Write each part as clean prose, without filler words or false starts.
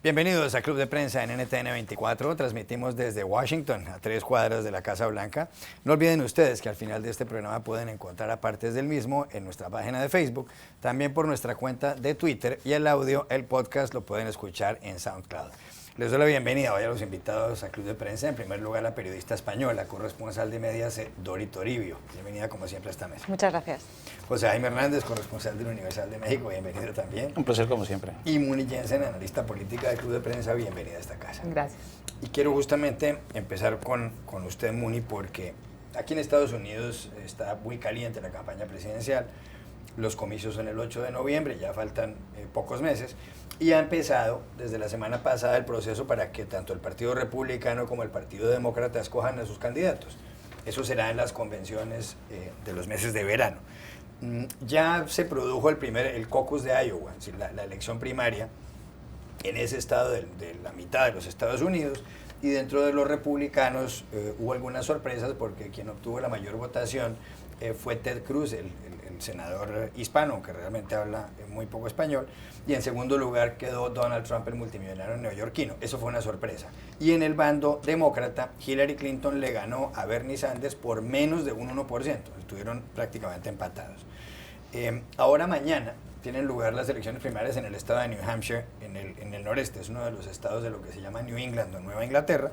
Bienvenidos a Club de Prensa en NTN 24. Transmitimos desde Washington, a 3 cuadras de la Casa Blanca. No olviden ustedes que al final de este programa pueden encontrar partes del mismo en nuestra página de Facebook, también por nuestra cuenta de Twitter, y el audio, el podcast, lo pueden escuchar en SoundCloud. Les doy la bienvenida hoy a los invitados a Club de Prensa. En primer lugar, la periodista española, corresponsal de Mediaset, Dori Toribio. Bienvenida, como siempre, a esta mesa. Muchas gracias. José Jaime Hernández, corresponsal del Universal de México. Bienvenido también. Un placer, como siempre. Y Muni Jensen, analista política del Club de Prensa. Bienvenida a esta casa. Gracias. Y quiero justamente empezar con usted, Muni, porque aquí en Estados Unidos está muy caliente la campaña presidencial. Los comicios son el 8 de noviembre, ya faltan pocos meses, y ha empezado desde la semana pasada el proceso para que tanto el Partido Republicano como el Partido Demócrata escojan a sus candidatos. Eso será en las convenciones de los meses de verano. Ya se produjo el caucus de Iowa, es decir, la elección primaria en ese estado de la mitad de los Estados Unidos, y dentro de los republicanos hubo algunas sorpresas porque quien obtuvo la mayor votación fue Ted Cruz, el senador hispano, que realmente habla muy poco español, y en segundo lugar quedó Donald Trump, el multimillonario neoyorquino. Eso fue una sorpresa. Y en el bando demócrata, Hillary Clinton le ganó a Bernie Sanders por menos de un 1%, estuvieron prácticamente empatados. Ahora mañana tienen lugar las elecciones primarias en el estado de New Hampshire, en el noreste, es uno de los estados de lo que se llama New England o Nueva Inglaterra,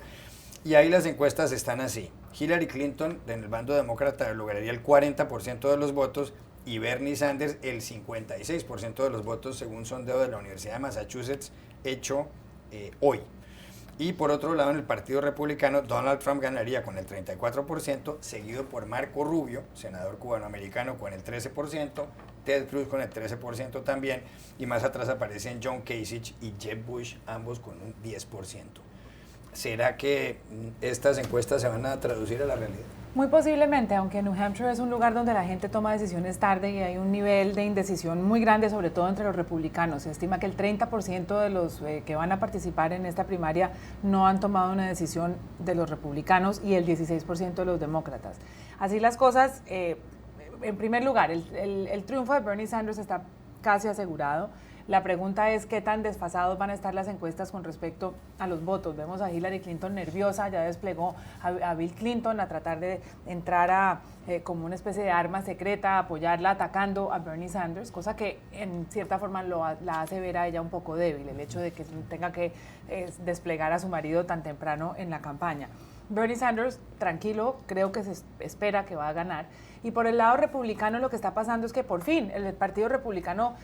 y ahí las encuestas están así. Hillary Clinton, en el bando demócrata, lograría el 40% de los votos, y Bernie Sanders el 56% de los votos, según sondeo de la Universidad de Massachusetts, hecho hoy. Y por otro lado, en el Partido Republicano, Donald Trump ganaría con el 34%, seguido por Marco Rubio, senador cubanoamericano, con el 13%, Ted Cruz con el 13% también, y más atrás aparecen John Kasich y Jeb Bush, ambos con un 10%. ¿Será que estas encuestas se van a traducir a la realidad? Muy posiblemente, aunque New Hampshire es un lugar donde la gente toma decisiones tarde y hay un nivel de indecisión muy grande, sobre todo entre los republicanos. Se estima que el 30% de los que van a participar en esta primaria no han tomado una decisión de los republicanos y el 16% de los demócratas. Así las cosas, en primer lugar, el triunfo de Bernie Sanders está casi asegurado. La pregunta es qué tan desfasados van a estar las encuestas con respecto a los votos. Vemos a Hillary Clinton nerviosa, ya desplegó a Bill Clinton a tratar de entrar como una especie de arma secreta, apoyarla atacando a Bernie Sanders, cosa que en cierta forma la hace ver a ella un poco débil, el hecho de que tenga que desplegar a su marido tan temprano en la campaña. Bernie Sanders, tranquilo, creo que se espera que va a ganar. Y por el lado republicano lo que está pasando es que por fin el Partido Republicano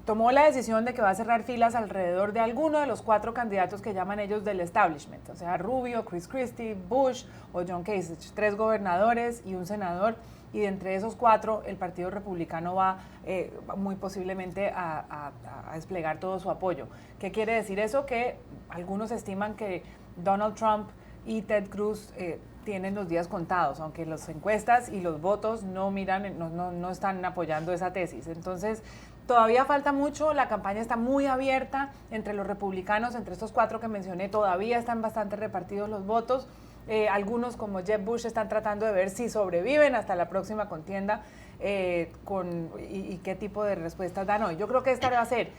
tomó la decisión de que va a cerrar filas alrededor de alguno de los 4 candidatos que llaman ellos del establishment, o sea, Rubio, Chris Christie, Bush o John Kasich, 3 gobernadores y un senador, y de entre esos 4 el Partido Republicano va muy posiblemente a desplegar todo su apoyo. ¿Qué quiere decir eso? Que algunos estiman que Donald Trump y Ted Cruz tienen los días contados, aunque las encuestas y los votos no están apoyando esa tesis. Entonces, todavía falta mucho, la campaña está muy abierta entre los republicanos, entre estos 4 que mencioné, todavía están bastante repartidos los votos. Algunos, como Jeb Bush, están tratando de ver si sobreviven hasta la próxima contienda y qué tipo de respuestas dan hoy. Yo creo que esta va a ser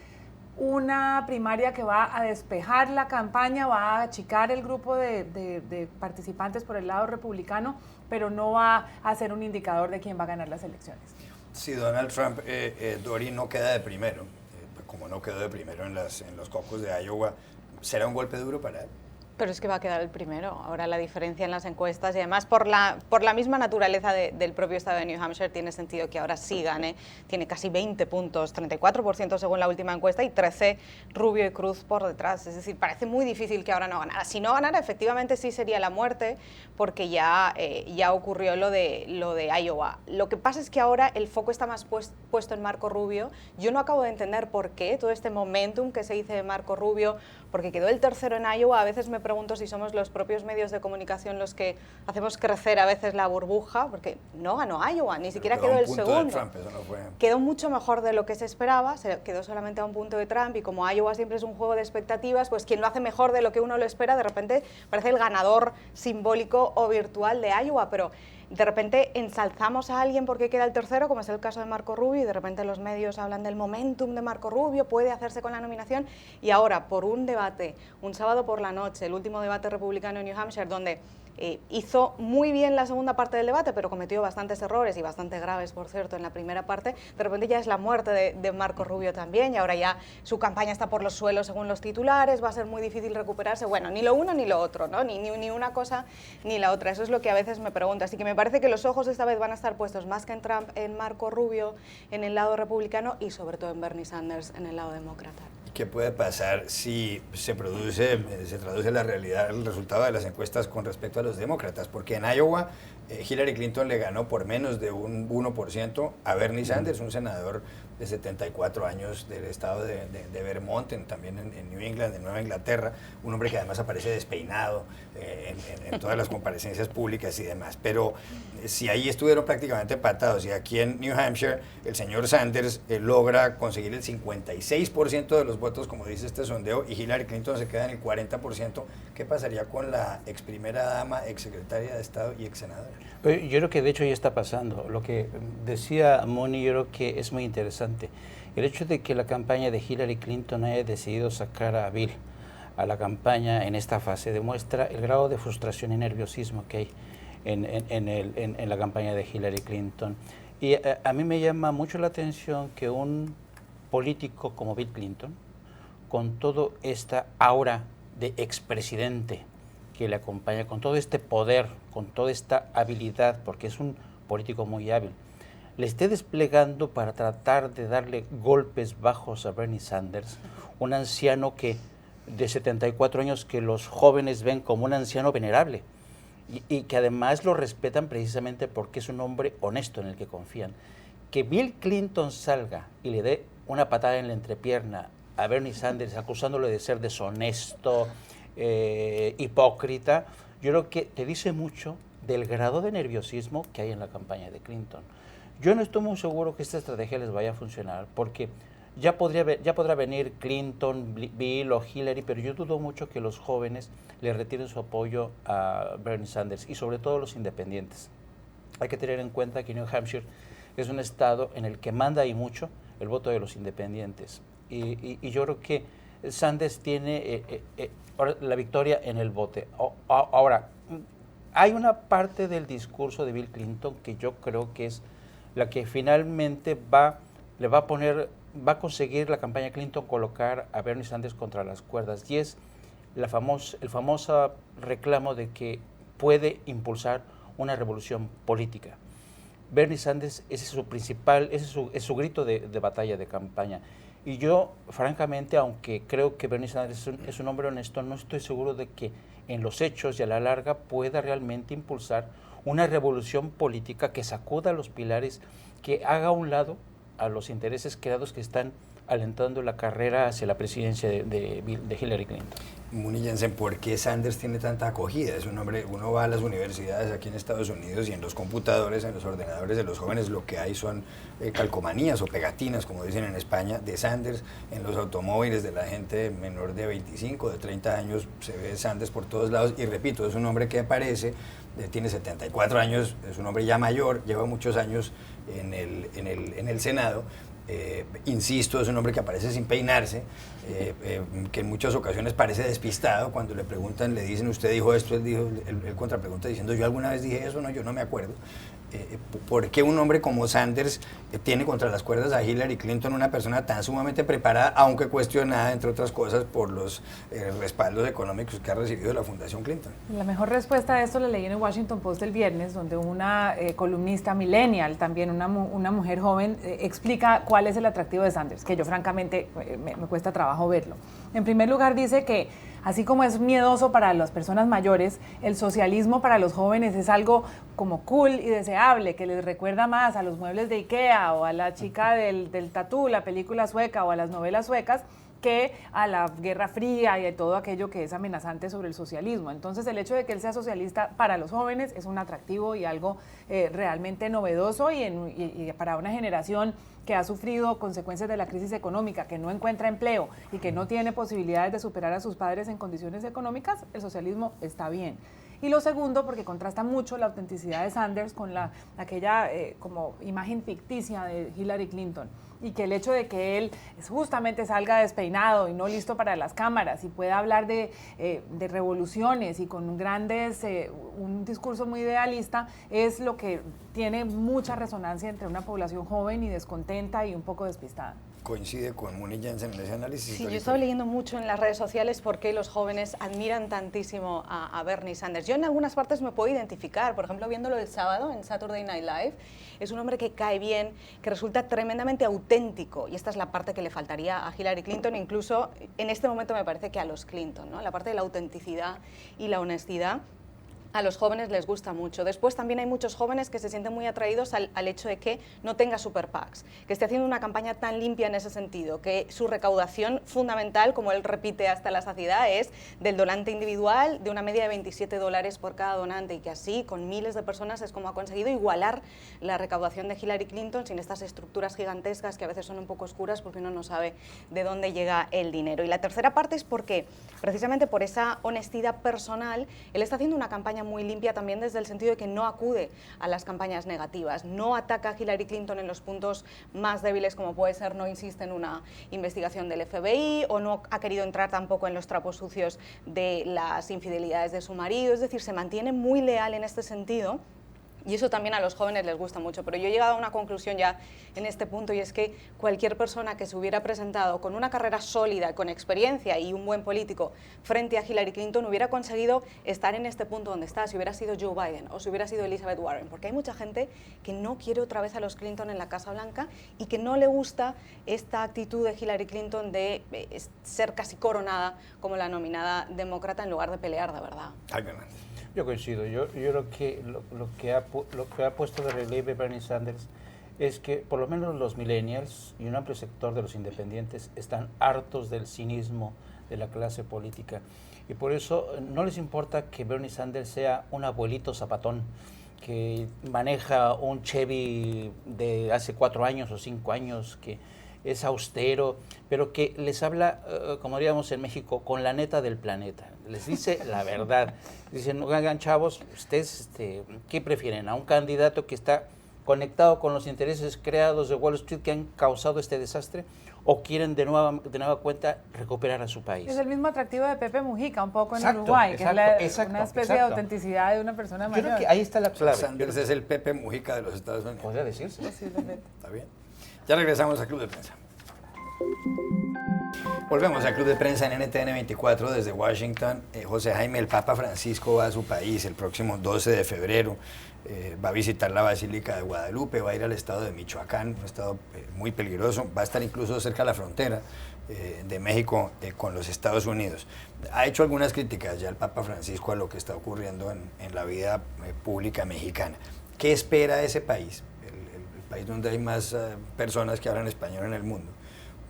una primaria que va a despejar la campaña, va a achicar el grupo de participantes por el lado republicano, pero no va a ser un indicador de quién va a ganar las elecciones. Si Donald Trump, Dori, no queda de primero, como no quedó de primero en los caucus de Iowa, ¿será un golpe duro para él? Pero es que va a quedar el primero. Ahora la diferencia en las encuestas y además por la misma naturaleza del propio estado de New Hampshire tiene sentido que ahora sí gane. Tiene casi 20 puntos, 34% según la última encuesta y 13 Rubio y Cruz por detrás. Es decir, parece muy difícil que ahora no ganara. Si no ganara, efectivamente sí sería la muerte porque ya ocurrió lo de Iowa. Lo que pasa es que ahora el foco está más puesto en Marco Rubio. Yo no acabo de entender por qué todo este momentum que se dice de Marco Rubio, porque quedó el tercero en Iowa. A veces me pregunto si somos los propios medios de comunicación los que hacemos crecer a veces la burbuja, porque no ganó Iowa, ni siquiera quedó el segundo. Trump, eso no fue. Quedó mucho mejor de lo que se esperaba, se quedó solamente a un punto de Trump, y como Iowa siempre es un juego de expectativas, pues quien lo hace mejor de lo que uno lo espera, de repente parece el ganador simbólico o virtual de Iowa, pero de repente ensalzamos a alguien porque queda el tercero, como es el caso de Marco Rubio, y de repente los medios hablan del momentum de Marco Rubio, puede hacerse con la nominación, y ahora por un debate, un sábado por la noche, el último debate republicano en New Hampshire, donde hizo muy bien la segunda parte del debate, pero cometió bastantes errores y bastante graves, por cierto, en la primera parte. De repente ya es la muerte de Marco Rubio también, y ahora ya su campaña está por los suelos según los titulares, va a ser muy difícil recuperarse. Bueno, ni lo uno ni lo otro, ¿no? Ni una cosa ni la otra. Eso es lo que a veces me pregunto. Así que me parece que los ojos esta vez van a estar puestos más que en Trump, en Marco Rubio, en el lado republicano, y sobre todo en Bernie Sanders, en el lado demócrata. ¿Qué puede pasar si se traduce la realidad, el resultado de las encuestas con respecto a los demócratas? Porque en Iowa Hillary Clinton le ganó por menos de un 1% a Bernie Sanders, un senador de 74 años del estado de Vermont, también en New England, en Nueva Inglaterra, un hombre que además aparece despeinado en todas las comparecencias públicas y demás. Pero si ahí estuvieron prácticamente empatados, y aquí en New Hampshire el señor Sanders logra conseguir el 56% de los votos, como dice este sondeo, y Hillary Clinton se queda en el 40%, ¿qué pasaría con la ex primera dama, ex secretaria de Estado y ex senadora? Yo creo que de hecho ya está pasando. Lo que decía Moni, yo creo que es muy interesante. El hecho de que la campaña de Hillary Clinton haya decidido sacar a Bill a la campaña en esta fase demuestra el grado de frustración y nerviosismo que hay en la campaña de Hillary Clinton. Y a mí me llama mucho la atención que un político como Bill Clinton, con toda esta aura de expresidente que le acompaña, con todo este poder, con toda esta habilidad, porque es un político muy hábil, le esté desplegando para tratar de darle golpes bajos a Bernie Sanders, un anciano de 74 años que los jóvenes ven como un anciano venerable y que además lo respetan precisamente porque es un hombre honesto en el que confían. Que Bill Clinton salga y le dé una patada en la entrepierna a Bernie Sanders acusándolo de ser deshonesto, hipócrita, yo creo que te dice mucho del grado de nerviosismo que hay en la campaña de Clinton. Yo no estoy muy seguro que esta estrategia les vaya a funcionar, porque ya podrá venir Clinton, Bill o Hillary, pero yo dudo mucho que los jóvenes le retiren su apoyo a Bernie Sanders, y sobre todo los independientes. Hay que tener en cuenta que New Hampshire es un estado en el que manda y mucho el voto de los independientes, y yo creo que Sanders tiene la victoria en el voto. Ahora, hay una parte del discurso de Bill Clinton que yo creo que es la que finalmente va a conseguir la campaña Clinton colocar a Bernie Sanders contra las cuerdas, y es el famoso reclamo de que puede impulsar una revolución política. Bernie Sanders, ese es su grito de batalla de campaña. Y yo, francamente, aunque creo que Bernie Sanders es un hombre honesto, no estoy seguro de que en los hechos y a la larga pueda realmente impulsar una revolución política que sacuda los pilares, que haga a un lado a los intereses creados que están alentando la carrera hacia la presidencia de Hillary Clinton. Muni Jensen, ¿por qué Sanders tiene tanta acogida? Es un hombre, uno va a las universidades aquí en Estados Unidos y en los computadores, en los ordenadores de los jóvenes, lo que hay son calcomanías o pegatinas, como dicen en España, de Sanders. En los automóviles de la gente menor de 25, de 30 años, se ve Sanders por todos lados. Y repito, es un hombre que aparece, tiene 74 años, es un hombre ya mayor, lleva muchos años en el Senado. Insisto, es un hombre que aparece sin peinarse, que en muchas ocasiones parece despistado. Cuando le preguntan, le dicen, usted dijo esto, él contrapregunta diciendo, yo alguna vez dije eso, no, yo no me acuerdo. ¿Por qué un hombre como Sanders tiene contra las cuerdas a Hillary Clinton, una persona tan sumamente preparada, aunque cuestionada, entre otras cosas, por los respaldos económicos que ha recibido de la Fundación Clinton? La mejor respuesta a esto la leí en el Washington Post el viernes, donde una columnista millennial, también una mujer joven, explica cuál es el atractivo de Sanders, que yo francamente me cuesta trabajo verlo. En primer lugar, dice que así como es miedoso para las personas mayores, el socialismo para los jóvenes es algo como cool y deseable, que les recuerda más a los muebles de Ikea o a la chica del tatú, la película sueca, o a las novelas suecas, que a la Guerra Fría y a todo aquello que es amenazante sobre el socialismo. Entonces, el hecho de que él sea socialista para los jóvenes es un atractivo y algo realmente novedoso, y para una generación que ha sufrido consecuencias de la crisis económica, que no encuentra empleo y que no tiene posibilidades de superar a sus padres en condiciones económicas, el socialismo está bien. Y lo segundo, porque contrasta mucho la autenticidad de Sanders con aquella como imagen ficticia de Hillary Clinton. Y que el hecho de que él justamente salga despeinado y no listo para las cámaras y pueda hablar de revoluciones y con un discurso muy idealista es lo que tiene mucha resonancia entre una población joven y descontenta y un poco despistada. ¿Coincide con Muni Jensen en ese análisis? Sí, yo estaba leyendo mucho en las redes sociales por qué los jóvenes admiran tantísimo a Bernie Sanders. Yo en algunas partes me puedo identificar, por ejemplo, viéndolo el sábado en Saturday Night Live, es un hombre que cae bien, que resulta tremendamente auténtico, y esta es la parte que le faltaría a Hillary Clinton, incluso en este momento me parece que a los Clinton, ¿no? La parte de la autenticidad y la honestidad. A los jóvenes les gusta mucho. Después también hay muchos jóvenes que se sienten muy atraídos al hecho de que no tenga super PACs, que esté haciendo una campaña tan limpia en ese sentido, que su recaudación fundamental, como él repite hasta la saciedad, es del donante individual, de una media de $27 por cada donante, y que así, con miles de personas, es como ha conseguido igualar la recaudación de Hillary Clinton sin estas estructuras gigantescas que a veces son un poco oscuras porque uno no sabe de dónde llega el dinero. Y la tercera parte es porque, precisamente por esa honestidad personal, él está haciendo una campaña muy limpia también desde el sentido de que no acude a las campañas negativas, no ataca a Hillary Clinton en los puntos más débiles como puede ser, no insiste en una investigación del FBI o no ha querido entrar tampoco en los trapos sucios de las infidelidades de su marido, es decir, se mantiene muy leal en este sentido. Y eso también a los jóvenes les gusta mucho, pero yo he llegado a una conclusión ya en este punto, y es que cualquier persona que se hubiera presentado con una carrera sólida, con experiencia y un buen político frente a Hillary Clinton hubiera conseguido estar en este punto donde está, si hubiera sido Joe Biden o si hubiera sido Elizabeth Warren, porque hay mucha gente que no quiere otra vez a los Clinton en la Casa Blanca y que no le gusta esta actitud de Hillary Clinton de ser casi coronada como la nominada demócrata en lugar de pelear de verdad. Yo coincido. Yo creo que lo que ha puesto de relieve Bernie Sanders es que por lo menos los millennials y un amplio sector de los independientes están hartos del cinismo de la clase política, y por eso no les importa que Bernie Sanders sea un abuelito zapatón que maneja un Chevy de hace 4 años o 5 años, que es austero, pero que les habla, como diríamos en México, con la neta del planeta. Les dice la verdad. Dicen, oigan, chavos, ustedes, ¿qué prefieren? ¿A un candidato que está conectado con los intereses creados de Wall Street que han causado este desastre? ¿O quieren de nueva cuenta recuperar a su país? Es el mismo atractivo de Pepe Mujica, un poco en Uruguay, que es una especie de autenticidad de una persona mayor. Yo creo que ahí está la clave. Sanders es el Pepe Mujica de los Estados Unidos. Podría decirse. Posiblemente. Está bien. Ya regresamos al Club de Prensa. Volvemos al Club de Prensa en NTN 24 desde Washington. José Jaime, el Papa Francisco va a su país el próximo 12 de febrero. Va a visitar la Basílica de Guadalupe, va a ir al estado de Michoacán, un estado muy peligroso. Va a estar incluso cerca de la frontera de México con los Estados Unidos. Ha hecho algunas críticas ya el Papa Francisco a lo que está ocurriendo en la vida pública mexicana. ¿Qué espera de ese país? El país donde hay más personas que hablan español en el mundo.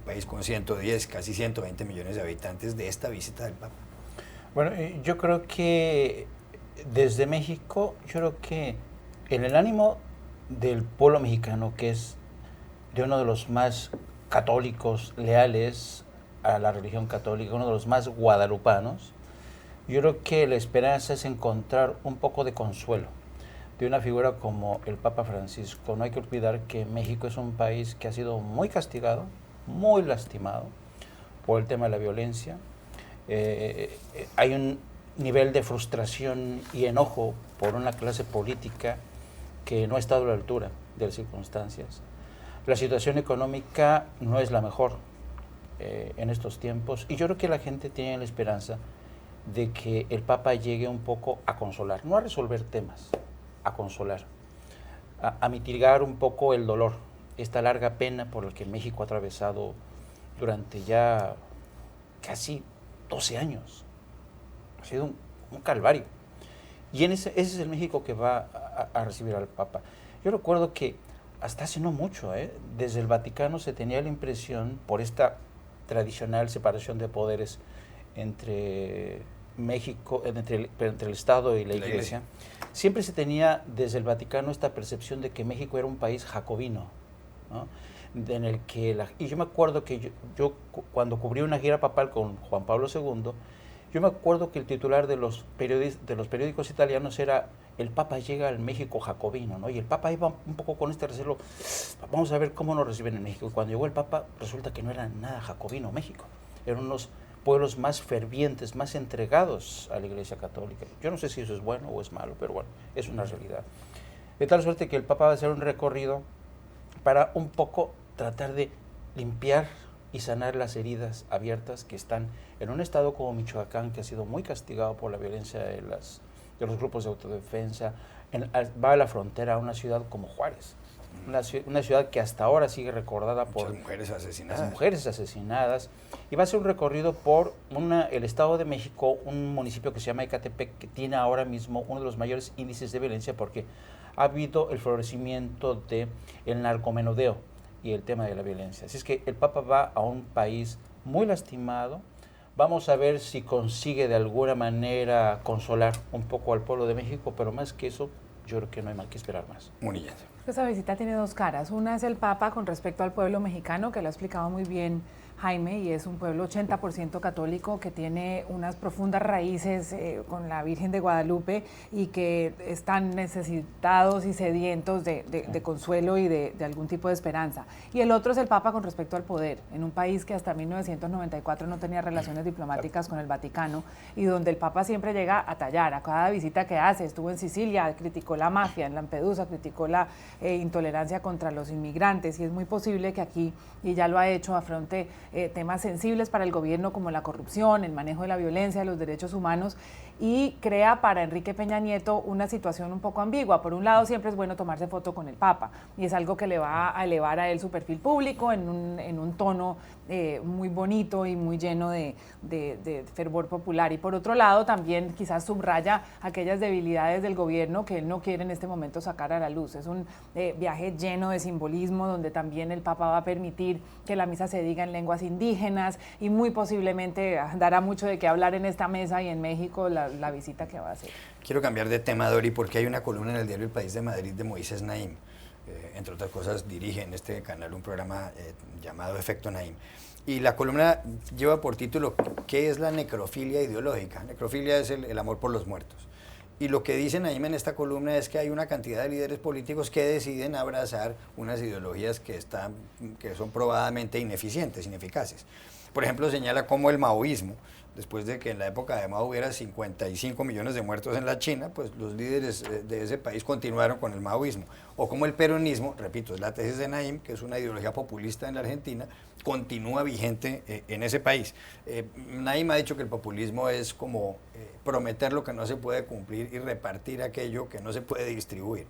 Un país con 110, casi 120 millones de habitantes, de esta visita del Papa. Bueno, yo creo que desde México, yo creo que en el ánimo del pueblo mexicano, que es de uno de los más católicos, leales a la religión católica, uno de los más guadalupanos, yo creo que la esperanza es encontrar un poco de consuelo de una figura como el Papa Francisco. No hay que olvidar que México es un país que ha sido muy castigado, muy lastimado por el tema de la violencia. Hay un nivel de frustración y enojo por una clase política que no ha estado a la altura de las circunstancias. La situación económica no es la mejor en estos tiempos, y yo creo que la gente tiene la esperanza de que el Papa llegue un poco a consolar, no a resolver temas, a consolar, a mitigar un poco el dolor, esta larga pena por la que México ha atravesado durante ya casi 12 años. Ha sido un calvario. Y ese es el México que va a recibir al Papa. Yo recuerdo que hasta hace no mucho, desde el Vaticano se tenía la impresión, por esta tradicional separación de poderes entre México, entre el Estado y la Iglesia, siempre se tenía desde el Vaticano esta percepción de que México era un país jacobino, ¿no? En el que y yo me acuerdo que yo cuando cubrí una gira papal con Juan Pablo II, Yo me acuerdo que el titular de los periódicos italianos era "El Papa llega al México jacobino", ¿no? Y el Papa iba un poco con este recelo, vamos a ver cómo nos reciben en México. Y cuando llegó el Papa, resulta que no era nada jacobino México. Eran unos pueblos más fervientes, más entregados a la Iglesia Católica. Yo no sé si eso es bueno o es malo, pero bueno, es una realidad. De tal suerte que el Papa va a hacer un recorrido para un poco tratar de limpiar y sanar las heridas abiertas que están en un estado como Michoacán, que ha sido muy castigado por la violencia de los grupos de autodefensa. Va a la frontera a una ciudad como Juárez, una ciudad que hasta ahora sigue recordada por muchas mujeres asesinadas. Las mujeres asesinadas. Y va a ser un recorrido por el Estado de México, un municipio que se llama Ecatepec, que tiene ahora mismo uno de los mayores índices de violencia porque ha habido el florecimiento del narcomenudeo y el tema de la violencia. Así es que el Papa va a un país muy lastimado. Vamos a ver si consigue de alguna manera consolar un poco al pueblo de México, pero más que eso, yo creo que no hay más que esperar más. Munilla. Esa visita tiene dos caras. Una es el Papa con respecto al pueblo mexicano, que lo ha explicado muy bien Jaime, y es un pueblo 80% católico que tiene unas profundas raíces con la Virgen de Guadalupe y que están necesitados y sedientos de consuelo y de algún tipo de esperanza. Y el otro es el Papa con respecto al poder, en un país que hasta 1994 no tenía relaciones diplomáticas con el Vaticano y donde el Papa siempre llega a tallar. A cada visita que hace, estuvo en Sicilia, criticó la mafia, en Lampedusa criticó la intolerancia contra los inmigrantes, y es muy posible que aquí, y ya lo ha hecho, afronte temas sensibles para el gobierno como la corrupción, el manejo de la violencia, los derechos humanos, y crea para Enrique Peña Nieto una situación un poco ambigua. Por un lado, siempre es bueno tomarse foto con el Papa, y es algo que le va a elevar a él su perfil público en un tono muy bonito y muy lleno de fervor popular. Y por otro lado, también quizás subraya aquellas debilidades del gobierno que él no quiere en este momento sacar a la luz. Es un viaje lleno de simbolismo, donde también el Papa va a permitir que la misa se diga en lenguas indígenas, y muy posiblemente dará mucho de qué hablar en esta mesa y en México la visita que va a hacer. Quiero cambiar de tema, Dori, porque hay una columna en el diario El País de Madrid de Moisés Naim. Entre otras cosas, dirige en este canal un programa llamado Efecto Naim. Y la columna lleva por título ¿qué es la necrofilia ideológica? Necrofilia es el amor por los muertos. Y lo que dice Naim en esta columna es que hay una cantidad de líderes políticos que deciden abrazar unas ideologías que son probadamente ineficientes, ineficaces. Por ejemplo, señala cómo el maoísmo, después de que en la época de Mao hubiera 55 millones de muertos en la China, pues los líderes de ese país continuaron con el maoísmo. O como el peronismo, repito, es la tesis de Naim, que es una ideología populista en la Argentina, continúa vigente en ese país. Naim ha dicho que el populismo es como prometer lo que no se puede cumplir y repartir aquello que no se puede distribuir.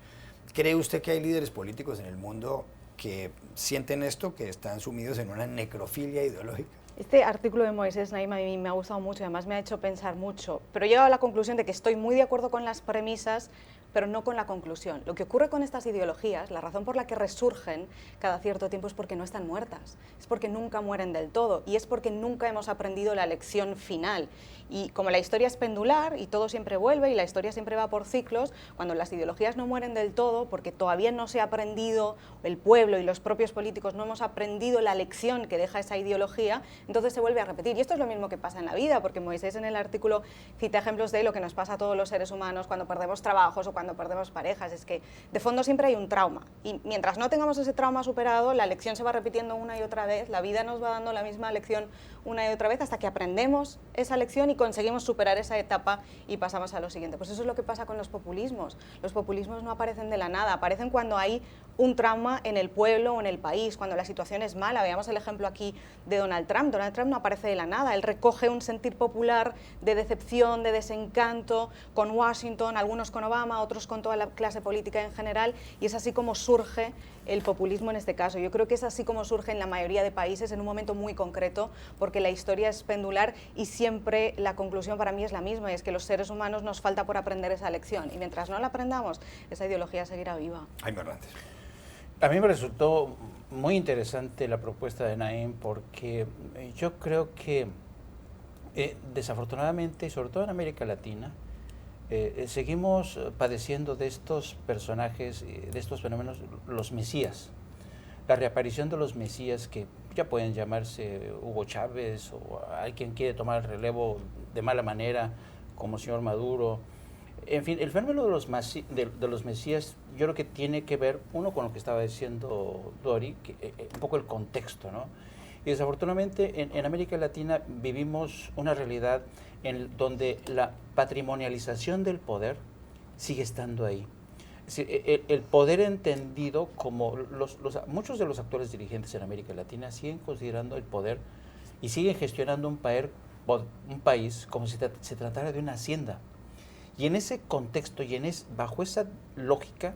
¿Cree usted que hay líderes políticos en el mundo que sienten esto, que están sumidos en una necrofilia ideológica? Este artículo de Moisés Naim a mí me ha gustado mucho y además me ha hecho pensar mucho, pero he llegado a la conclusión de que estoy muy de acuerdo con las premisas, pero no con la conclusión. Lo que ocurre con estas ideologías, la razón por la que resurgen cada cierto tiempo es porque no están muertas, es porque nunca mueren del todo y es porque nunca hemos aprendido la lección final. Y como la historia es pendular y todo siempre vuelve y la historia siempre va por ciclos, cuando las ideologías no mueren del todo porque todavía no se ha aprendido, el pueblo y los propios políticos no hemos aprendido la lección que deja esa ideología, entonces se vuelve a repetir. Y esto es lo mismo que pasa en la vida, porque Moisés en el artículo cita ejemplos de lo que nos pasa a todos los seres humanos cuando perdemos trabajos o cuando perdemos parejas. Es que de fondo siempre hay un trauma y mientras no tengamos ese trauma superado, la lección se va repitiendo una y otra vez, la vida nos va dando la misma lección una y otra vez hasta que aprendemos esa lección y conseguimos superar esa etapa y pasamos a lo siguiente. Pues eso es lo que pasa con los populismos. Los populismos no aparecen de la nada, aparecen cuando hay un trauma en el pueblo o en el país, cuando la situación es mala. Veamos el ejemplo aquí de Donald Trump. Donald Trump no aparece de la nada, él recoge un sentir popular de decepción, de desencanto con Washington, algunos con Obama, otros con toda la clase política en general, y es así como surge el populismo en este caso. Yo creo que es así como surge en la mayoría de países en un momento muy concreto, porque la historia es pendular y siempre la conclusión para mí es la misma, y es que los seres humanos nos falta por aprender esa lección, y mientras no la aprendamos, esa ideología seguirá viva. Jaime Hernández. A mí me resultó muy interesante la propuesta de Naim porque yo creo que desafortunadamente, sobre todo en América Latina, seguimos padeciendo de estos personajes, de estos fenómenos, los mesías. La reaparición de los mesías que ya pueden llamarse Hugo Chávez o alguien quiere tomar el relevo de mala manera, como el señor Maduro. En fin, el fenómeno de los mesías yo creo que tiene que ver, uno, con lo que estaba diciendo Dori, un poco el contexto, ¿no? Y desafortunadamente en América Latina vivimos una realidad donde la patrimonialización del poder sigue estando ahí. Es decir, el poder entendido como muchos de los actuales dirigentes en América Latina siguen considerando el poder y siguen gestionando un país como si se tratara de una hacienda. Y en ese contexto y bajo esa lógica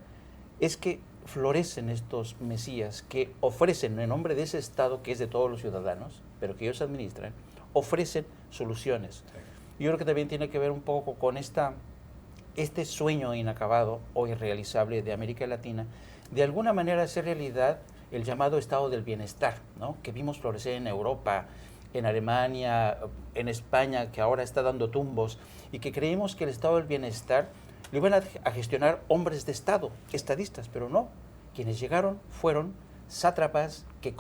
es que florecen estos mesías que ofrecen, en nombre de ese Estado que es de todos los ciudadanos, pero que ellos administran, ofrecen soluciones. Yo creo que también tiene que ver un poco con este sueño inacabado o irrealizable de América Latina, de alguna manera hacer realidad el llamado estado del bienestar, ¿no? Que vimos florecer en Europa, en Alemania, en España, que ahora está dando tumbos, y que creímos que el estado del bienestar lo iban a gestionar hombres de Estado, estadistas, pero no. Quienes llegaron fueron sátrapas que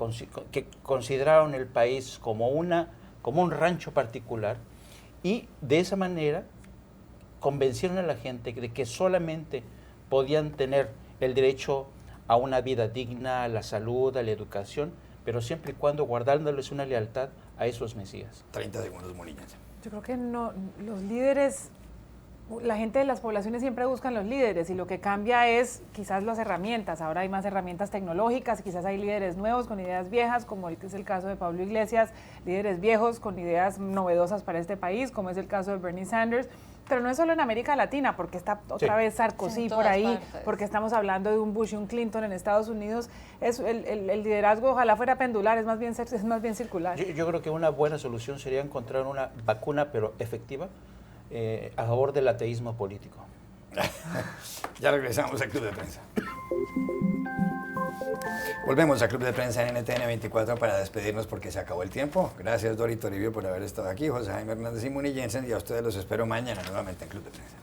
consideraron el país como un rancho particular, y de esa manera convencieron a la gente de que solamente podían tener el derecho a una vida digna, a la salud, a la educación, pero siempre y cuando guardándoles una lealtad a esos mesías. 30 segundos, Muniñez. Yo creo que no, los líderes, la gente de las poblaciones siempre buscan los líderes, y lo que cambia es quizás las herramientas. Ahora hay más herramientas tecnológicas, quizás hay líderes nuevos con ideas viejas, como es el caso de Pablo Iglesias, líderes viejos con ideas novedosas para este país, como es el caso de Bernie Sanders. Pero no es solo en América Latina, porque está otra vez Sarkozy por ahí, partes. Porque estamos hablando de un Bush y un Clinton en Estados Unidos. El liderazgo ojalá fuera pendular, es más bien circular. Yo creo que una buena solución sería encontrar una vacuna, pero efectiva, a favor del ateísmo político. Ya regresamos al Club de Prensa. Volvemos al Club de Prensa en NTN 24 para despedirnos porque se acabó el tiempo. Gracias, Dori Toribio, por haber estado aquí, José Jaime Hernández y Muni Jensen, y a ustedes los espero mañana nuevamente en Club de Prensa.